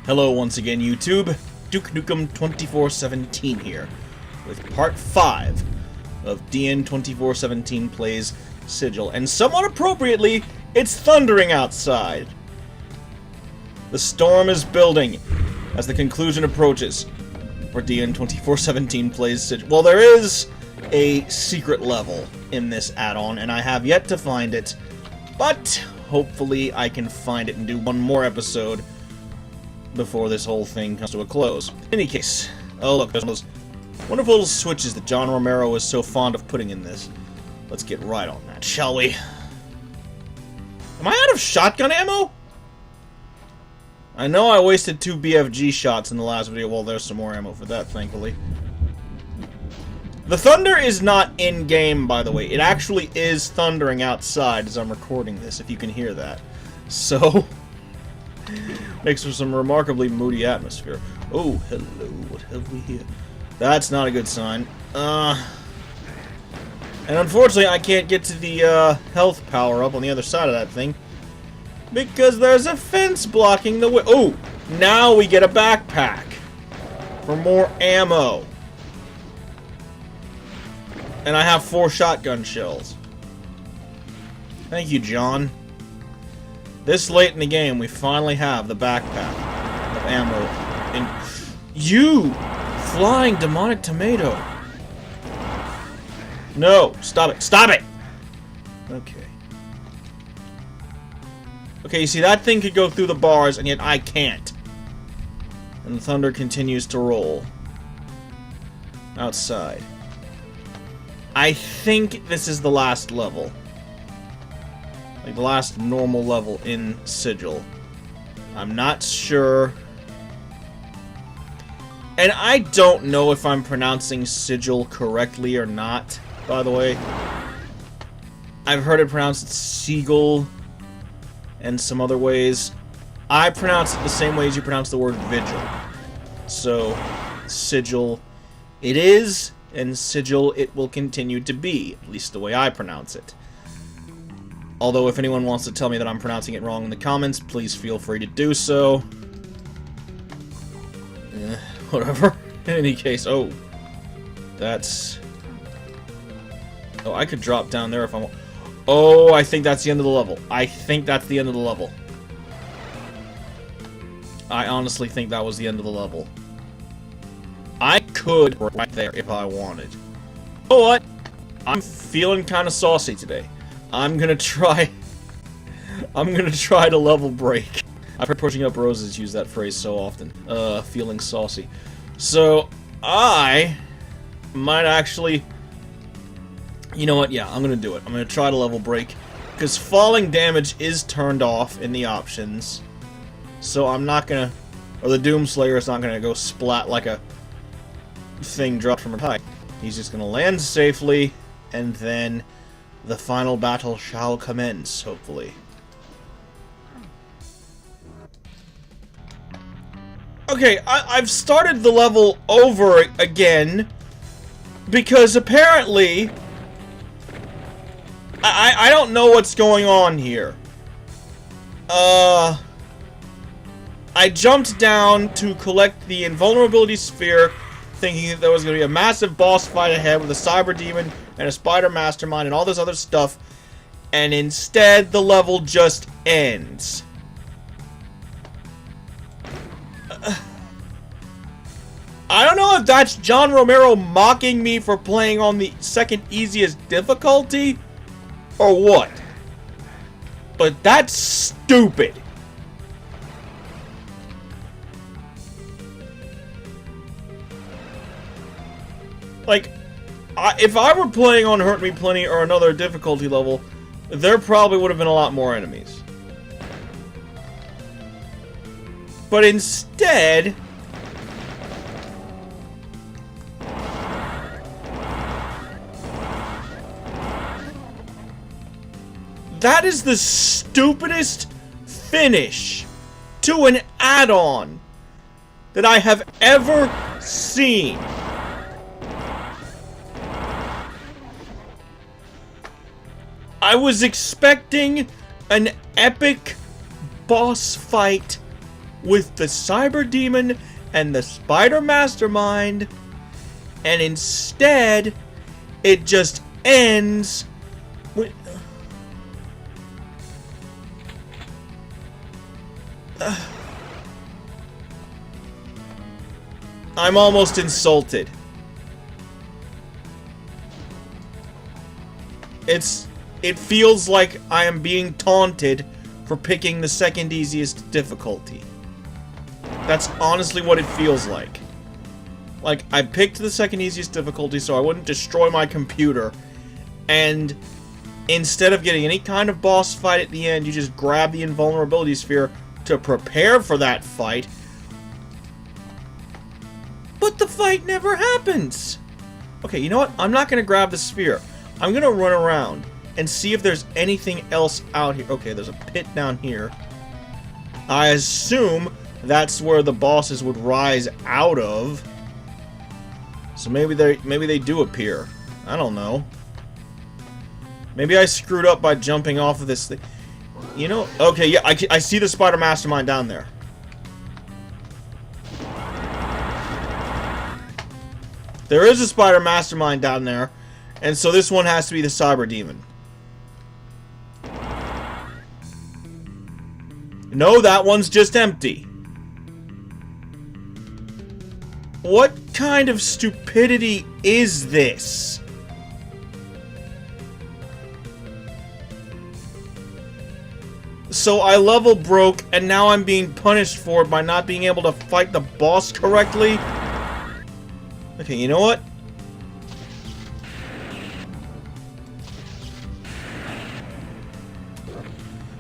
Hello once again, YouTube. DN2417 here, with part 5 of DN2417 Plays Sigil, and somewhat appropriately, it's thundering outside. The storm is building as the conclusion approaches for DN2417 Plays Sigil. Well, there is a secret level in this add-on, and I have yet to find it, but hopefully I can find it and do one more episode before this whole thing comes to a close. In any case, oh look, there's one of those wonderful little switches that John Romero is so fond of putting in this. Let's get right on that, shall we? Am I out of shotgun ammo? I know I wasted 2 BFG shots in the last video. Well, there's some more ammo for that, thankfully. The thunder is not in-game, by the way. It actually is thundering outside as I'm recording this, if you can hear that. So makes for some remarkably moody atmosphere. Oh, hello, what have we here? That's not a good sign. And unfortunately, I can't get to the, health power-up on the other side of that thing, because there's a fence blocking the way. Oh, now we get a backpack for more ammo. And I have 4 shotgun shells. Thank you, John. This late in the game, we finally have the backpack of ammo. And you, flying demonic tomato. No, stop it. Stop it! Okay. Okay, you see, that thing could go through the bars, and yet I can't. And the thunder continues to roll outside. I think this is the last level. Like the last normal level in Sigil. I'm not sure. And I don't know if I'm pronouncing Sigil correctly or not, by the way. I've heard it pronounced Seagull and some other ways. I pronounce it the same way as you pronounce the word vigil. So, Sigil it is, and Sigil it will continue to be, at least the way I pronounce it. Although, if anyone wants to tell me that I'm pronouncing it wrong in the comments, please feel free to do so. Whatever. In any case, oh. That's... Oh, I could drop down there if I want. Oh, I think that's the end of the level. I think that's the end of the level. I honestly think that was the end of the level. I could right there if I wanted. You know what? I'm feeling kind of saucy today. I'm gonna try to level break. I've heard Pushing Up Roses use that phrase so often. Feeling saucy. So, I might actually... You know what? Yeah, I'm gonna do it. I'm gonna try to level break. Because falling damage is turned off in the options. So I'm not gonna... Or the Doomslayer is not gonna go splat like a thing dropped from a height. He's just gonna land safely, and then the final battle shall commence, hopefully. Okay, I've started the level over again, because apparently I don't know what's going on here. I jumped down to collect the invulnerability sphere, thinking that there was going to be a massive boss fight ahead with a cyber demon and a spider mastermind and all this other stuff, and instead the level just ends. I don't know if that's John Romero mocking me for playing on the second easiest difficulty, or what. But that's stupid. Like, if I were playing on Hurt Me Plenty or another difficulty level, there probably would have been a lot more enemies. But instead... That is the stupidest finish to an add-on that I have ever seen. I was expecting an epic boss fight with the Cyber Demon and the Spider Mastermind, and instead it just ends with... I'm almost insulted. It feels like I am being taunted for picking the second easiest difficulty. That's honestly what it feels like. Like, I picked the second easiest difficulty so I wouldn't destroy my computer, and instead of getting any kind of boss fight at the end, you just grab the invulnerability sphere to prepare for that fight. But the fight never happens! Okay, you know what? I'm not gonna grab the sphere. I'm gonna run around and see if there's anything else out here. Okay, there's a pit down here. I assume that's where the bosses would rise out of. So maybe they do appear. I don't know. Maybe I screwed up by jumping off of this thing. You know, okay, yeah, I see the Spider Mastermind down there. There is a Spider Mastermind down there, and so this one has to be the Cyber Demon. No, that one's just empty. What kind of stupidity is this? So I level broke, and now I'm being punished for it by not being able to fight the boss correctly? Okay, you know what?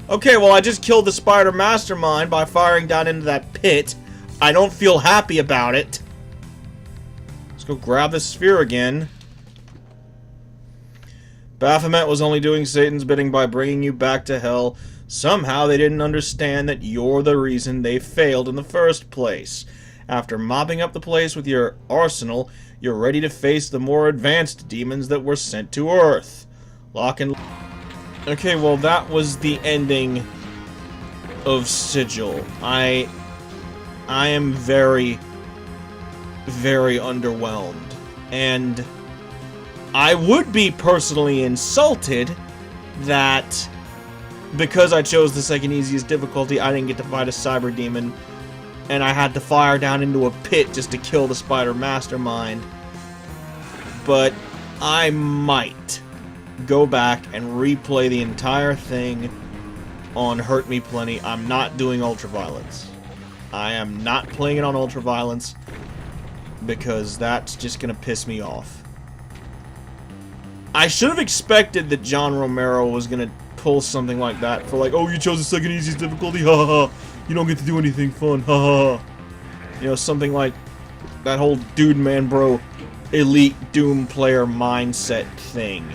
Okay, well, I just killed the Spider Mastermind by firing down into that pit. I don't feel happy about it. Let's go grab the sphere again. Baphomet was only doing Satan's bidding by bringing you back to hell. Somehow they didn't understand that you're the reason they failed in the first place. After mopping up the place with your arsenal, you're ready to face the more advanced demons that were sent to Earth. Lock and... Okay, well, that was the ending of Sigil. I am very, very underwhelmed. And I would be personally insulted that because I chose the second easiest difficulty, I didn't get to fight a Cyber Demon, and I had to fire down into a pit just to kill the Spider Mastermind. But I might go back and replay the entire thing on Hurt Me Plenty. I'm not doing Ultraviolence. I am not playing it on Ultraviolence because that's just gonna piss me off. I should have expected that John Romero was gonna pull something like that for like, oh, you chose the second easiest difficulty, ha ha ha. You don't get to do anything fun, ha ha ha. You know, something like that whole dude man bro elite Doom player mindset thing.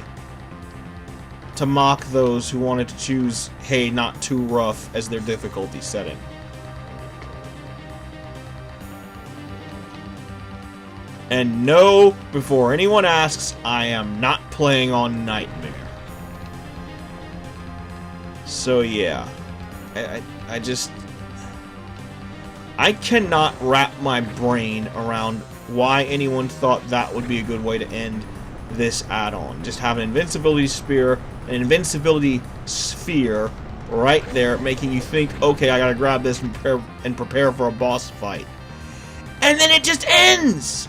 To mock those who wanted to choose, hey, not too rough as their difficulty setting. And no, before anyone asks, I am not playing on Nightmare. So yeah, I cannot wrap my brain around why anyone thought that would be a good way to end this add-on. Just have an invincibility sphere right there, making you think, okay, I gotta grab this and prepare for a boss fight. And then it just ends!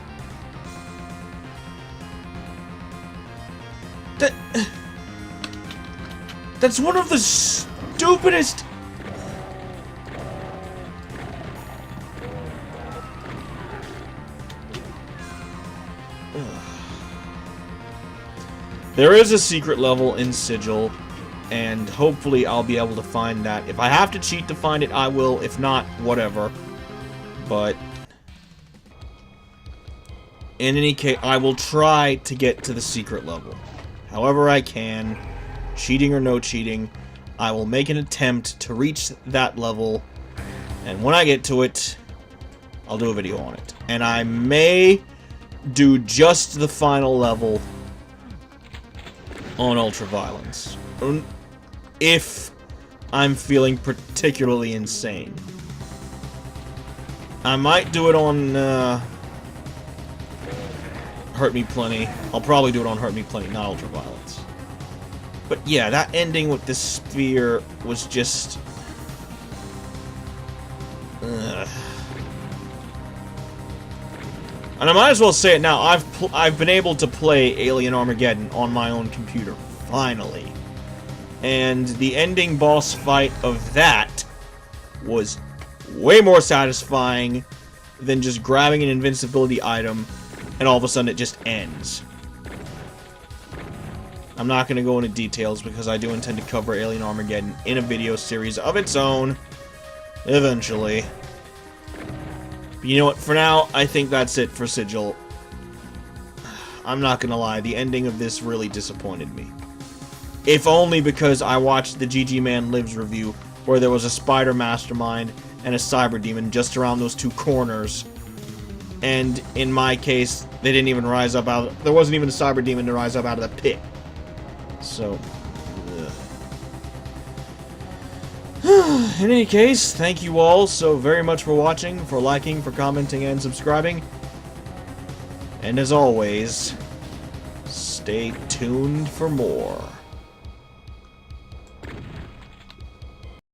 That's one of the stupidest... There is a secret level in Sigil, and hopefully I'll be able to find that. If I have to cheat to find it, I will. If not, whatever. But in any case, I will try to get to the secret level. However I can, cheating or no cheating, I will make an attempt to reach that level, and when I get to it, I'll do a video on it. And I may do just the final level on Ultraviolence, if I'm feeling particularly insane. I might do it on Hurt Me Plenty. I'll probably do it on Hurt Me Plenty, not Ultraviolence. But yeah, that ending with the sphere was just... And I might as well say it now, I've been able to play Alien Armageddon on my own computer, finally. And the ending boss fight of that was way more satisfying than just grabbing an invincibility item and all of a sudden it just ends. I'm not going to go into details because I do intend to cover Alien Armageddon in a video series of its own eventually. But you know what, for now, I think that's it for Sigil. I'm not gonna lie, the ending of this really disappointed me. If only because I watched the GGManLives review, where there was a spider mastermind and a cyber demon just around those two corners. And in my case, they didn't even rise up out of... There wasn't even a cyber demon to rise up out of the pit. So... In any case, thank you all so very much for watching, for liking, for commenting, and subscribing. And as always, stay tuned for more.